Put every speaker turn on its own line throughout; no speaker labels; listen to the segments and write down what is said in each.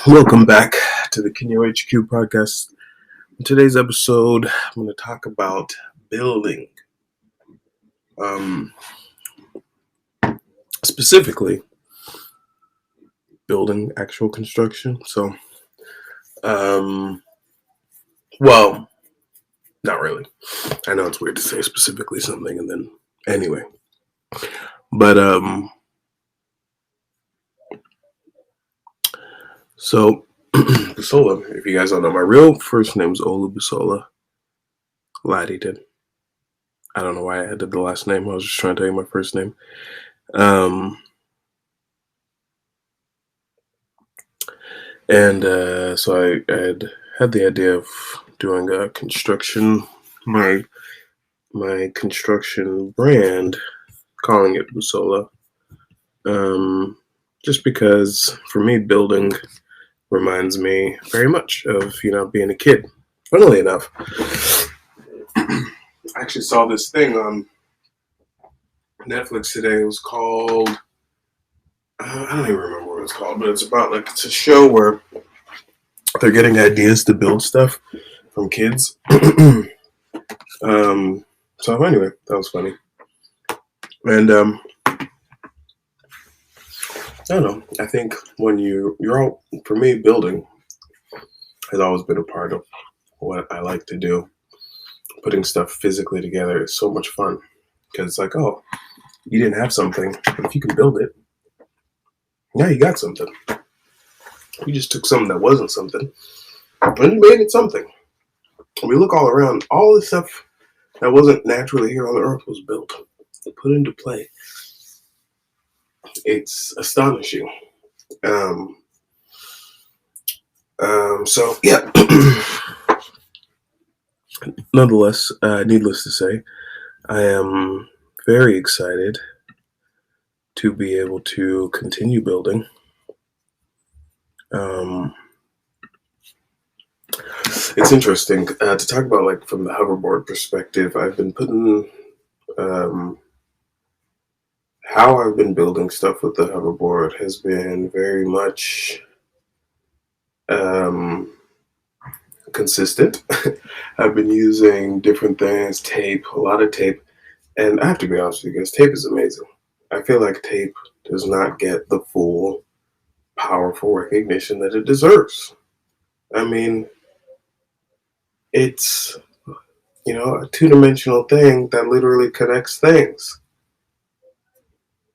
Welcome back to the Kinyo HQ podcast. In today's episode, I'm going to talk about building. Specifically, building actual construction. Well, not really. I know it's weird to say specifically something and then anyway. But, so Busola, if you guys don't know, my real first name is Olu Busola Laddington. I don't know why I added the last name. I was just trying to tell you my first name. So I had the idea of doing a construction, my construction brand, calling it Busola. Just because for me, building reminds me very much of, being a kid. Funnily enough, I actually saw this thing on Netflix today. It was called, I don't even remember what it's called, but it's a show where they're getting ideas to build stuff from kids. So anyway, that was funny. And I don't know. I think when you're all, for me, building has always been a part of what I like to do. Putting stuff physically together is so much fun because it's like, oh, you didn't have something, but if you can build it, now you got something. You just took something that wasn't something and you made it something. When we look all around, all the stuff that wasn't naturally here on the earth was built, put into play. It's astonishing. So yeah. Nonetheless, needless to say, I am very excited to be able to continue building. It's interesting to talk about, like, from the hoverboard perspective. I've been putting how I've been building stuff with the hoverboard has been very much consistent. I've been using different things, tape, a lot of tape, and I have to be honest with you guys, tape is amazing. I feel like tape does not get the full powerful recognition that it deserves. I mean, it's, a two-dimensional thing that literally connects things.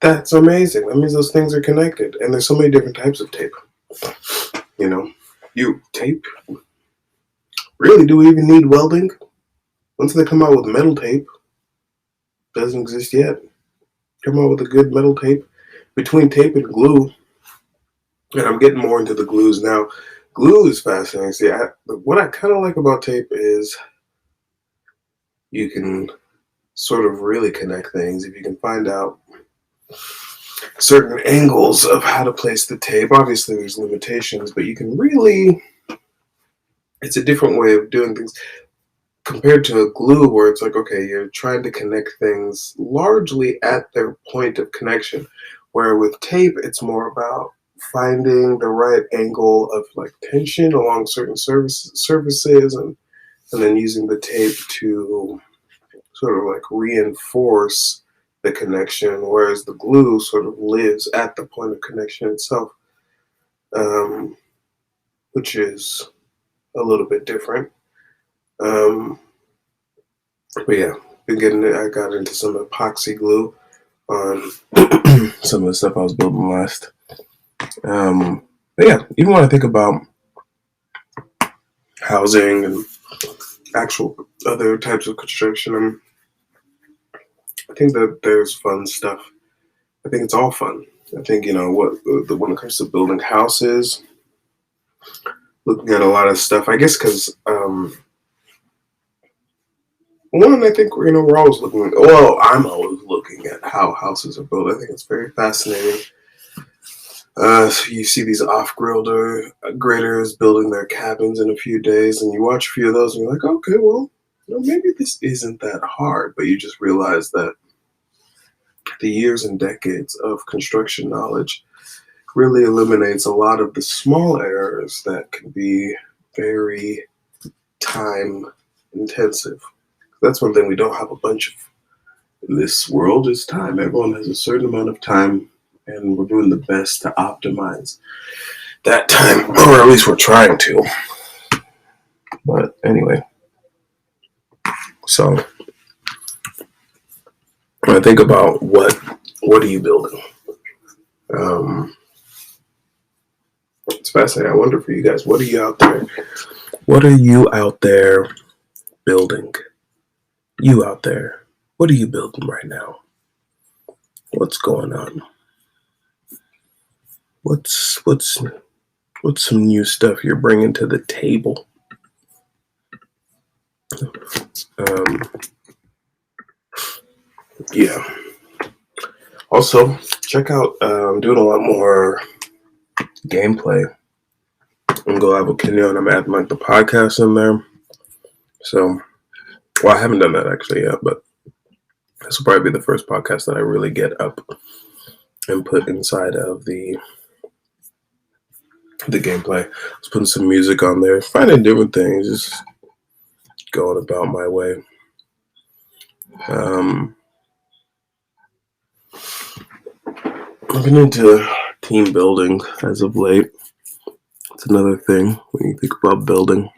That's amazing. That means those things are connected. And there's so many different types of tape. Tape. Really, do we even need welding? Once they come out with metal tape, doesn't exist yet. Come out with a good metal tape. Between tape and glue, and I'm getting more into the glues now. Glue is fascinating. See, what I kind of like about tape is you can sort of really connect things if you can find out certain angles of how to place the tape. Obviously, there's limitations, but you can really, it's a different way of doing things compared to a glue where it's like, okay, you're trying to connect things largely at their point of connection, where with tape, it's more about finding the right angle of, like, tension along certain surfaces and then using the tape to sort of like reinforce the connection, whereas the glue sort of lives at the point of connection itself, which is a little bit different. But yeah, I got into some epoxy glue on some of the stuff I was building last. But yeah, even when I think about housing and actual other types of construction, I think that there's fun stuff. I think it's all fun. I think, when it comes to building houses, looking at a lot of stuff, I guess because, one, I think, we're always I'm always looking at how houses are built. I think it's very fascinating. So you see these off-graders building their cabins in a few days, and you watch a few of those, and you're like, okay, well, maybe this isn't that hard, but you just realize that the years and decades of construction knowledge really eliminates a lot of the small errors that can be very time intensive. That's one thing we don't have a bunch of in this world is time. Everyone has a certain amount of time, and we're doing the best to optimize that time, or at least we're trying to. But anyway, so when I think about what are you building? It's fascinating. I wonder for you guys, what are you out there? What are you out there building? You out there, what are you building right now? What's going on? What's some new stuff you're bringing to the table? Yeah. Also, check out. I'm doing a lot more gameplay. I'm gonna go live with Kinyo, and I'm adding like the podcast in there. So, well, I haven't done that actually yet, but this will probably be the first podcast that I really get up and put inside of the gameplay. I was putting some music on there, finding different things, just going about my way. I've been into team building as of late. It's another thing when you think about building.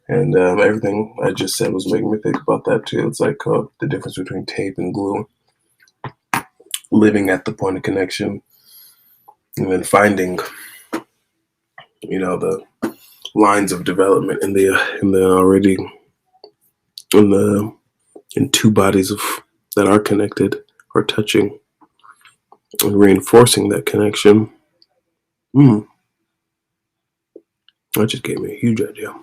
And everything I just said was making me think about that too. It's like the difference between tape and glue. Living at the point of connection, and then finding, the lines of development in two bodies that are connected or touching, and reinforcing that connection. That just gave me a huge idea.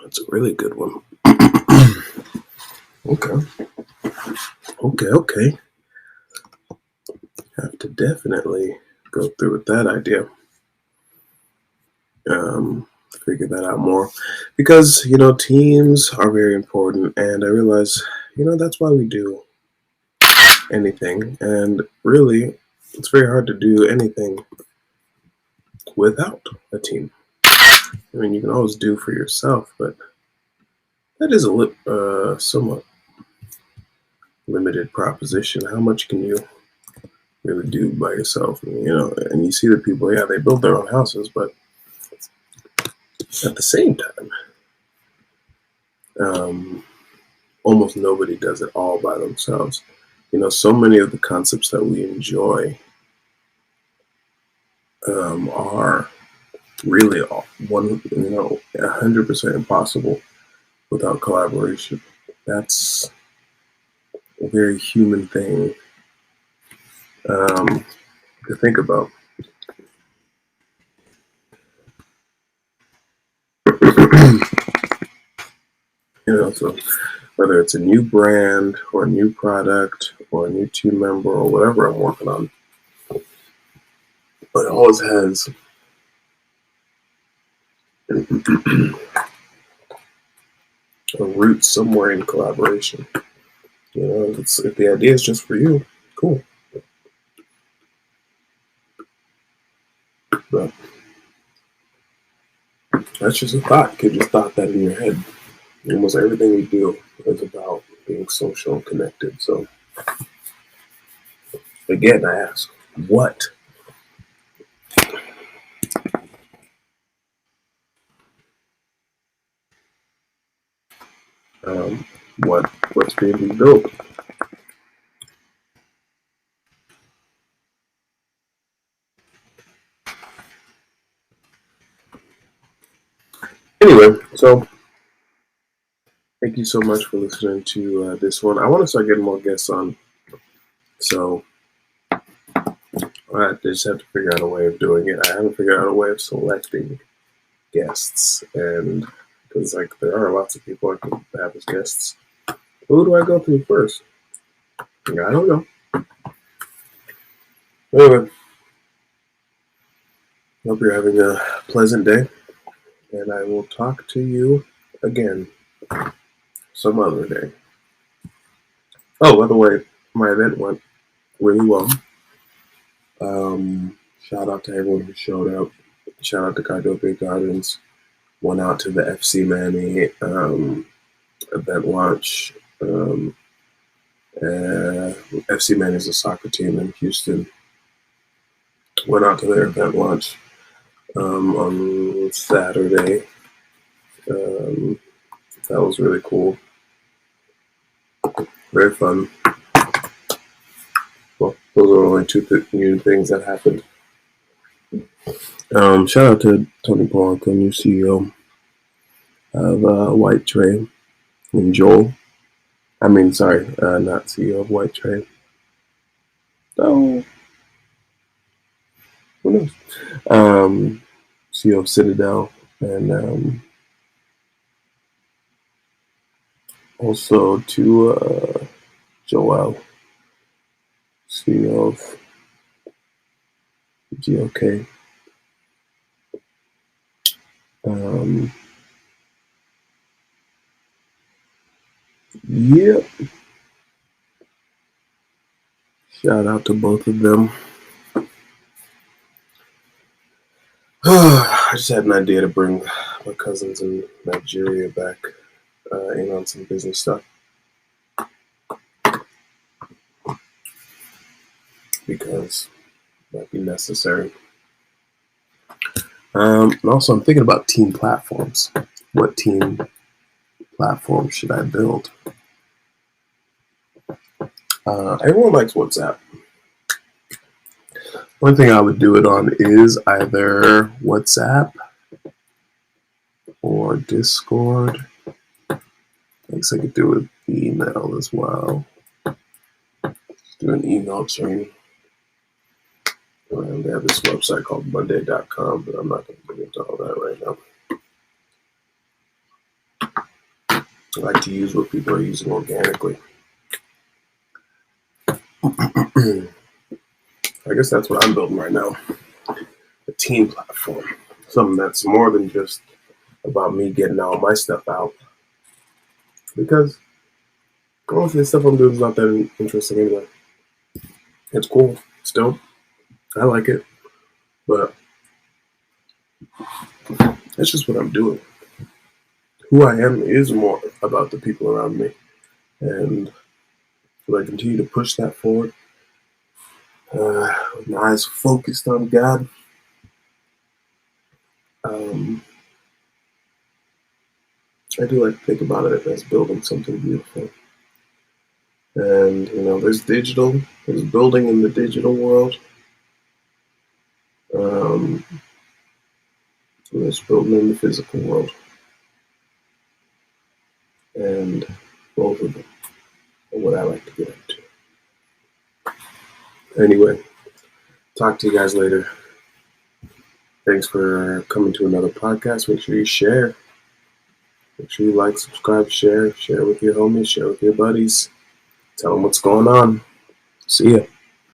That's a really good one. Okay. Have to definitely go through with that idea. Figure that out more, because teams are very important, and I realize that's why we do anything, and really it's very hard to do anything without a team. I mean, you can always do for yourself, but that is a somewhat limited proposition. How much can you really do by yourself? And you see the people, they build their own houses, but at the same time, almost nobody does it all by themselves. So many of the concepts that we enjoy are really 100% impossible without collaboration. That's a very human thing to think about. So whether it's a new brand or a new product or a new team member or whatever I'm working on, but it always has a root somewhere in collaboration. If the idea is just for you, cool. But that's just a thought. You just thought that in your head. Almost everything we do is about being social and connected. So again, I ask, what? What's being built? Anyway, so thank you so much for listening to this one. I want to start getting more guests on, so I just have to figure out a way of doing it. I haven't figured out a way of selecting guests, and because there are lots of people I can have as guests. Who do I go through first? I don't know. Anyway, hope you're having a pleasant day, and I will talk to you again some other day. Oh, by the way, my event went really well. Shout out to everyone who showed up. Shout out to Cardope Gardens. Went out to the FC Manny event launch. Um, FC Manny is a soccer team in Houston. Went out to their event launch on Saturday. That was really cool. Very fun. Well, those are only two new things that happened. Shout out to Tony Polanco, new CEO of White Tray, and Joel. Not CEO of White Tray. Oh, who knows? CEO of Citadel, and also to Joel, CEO of GOK. Yeah. Shout out to both of them. I just had an idea to bring my cousins in Nigeria back in on some business stuff. Because it might be necessary. And also, I'm thinking about team platforms. What team platform should I build? Everyone likes WhatsApp. One thing I would do it on is either WhatsApp or Discord. I guess I could do it with email as well. Do an email chain. And they have this website called Monday.com, but I'm not going to get into all that right now. I like to use what people are using organically. I guess that's what I'm building right now. A team platform. Something that's more than just about me getting all my stuff out. Because most of the stuff I'm doing is not that interesting anyway. It's cool. Still. I like it. But that's just what I'm doing. Who I am is more about the people around me. And if I continue to push that forward, with my eyes focused on God, I do like to think about it as building something beautiful. And, there's digital, there's building in the digital world. There's building in the physical world. And both of them are what I like to get into. Anyway, talk to you guys later. Thanks for coming to another podcast. Make sure you share. Make sure you like, subscribe, share. Share with your homies, share with your buddies. Tell them what's going on. See ya.